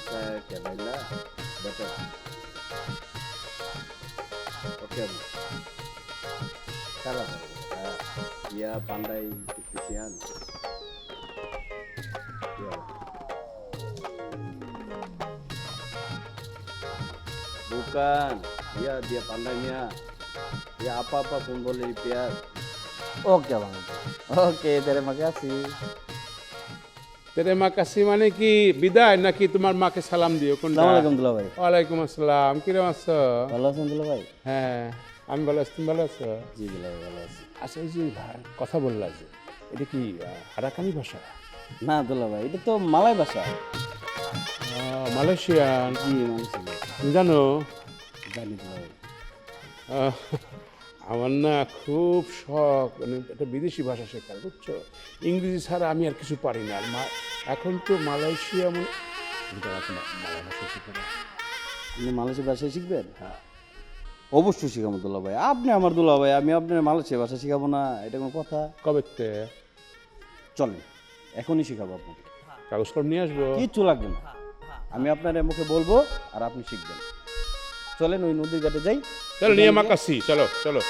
saya kebailah betul. Oke, Bu. Salah. Dia pandai kisian. Ya. Bukan, dia pandainya. Ya apa-apa pun boleh dipiar. Oke Bang. Oke, terima kasih. terima kasih মানে কি বিদায় নাকি তোমার মাকে সালাম দিও কোনটা আসসালামু আলাইকুম দুলা ভাই। ওয়ালাইকুম আসসালাম কিরম আছো ভালো আছেন দুলা ভাই? হ্যাঁ আমি ভালো আছি তুমি ভালো আছো জি দুলা ভাই ভালো আছি। আচ্ছা এই যে কথা বললা যে এটা কি আরাকানি ভাষা না দুলা ভাই, এটা তো মালয় ভাষা। মালয়েশিয়ান জি মালয়েশিয়া। তুমি জানো জানি দুলা ভাই। আহ, আমার না খুব শখ মানে একটা বিদেশি ভাষা শেখার বুঝছো ইংরেজি ছাড়া আমি আর কিছু পারি না আর এখন তো মালয়েশিয়া মালয় ভাষা শিখে না আপনি মালয়েশিয়া ভাষা শিখবেন? হ্যাঁ অবশ্যই শিখাবো দুলা ভাই। আপনি আমার দুলা ভাই, আমি আপনার মালয়েশিয়া ভাষা শিখাবো না, এটা কোনো কথা? কবে চলেন এখনই শিখাবো আপনাকে। কাগজ কলম নিয়ে আসবো কিচ্ছু লাগবে না, আমি আপনার মুখে বলবো আর আপনি শিখবেন। চলেন ওই নদীর ঘাটে যাই। চলো নিয়ে মাকাসি চলো চলো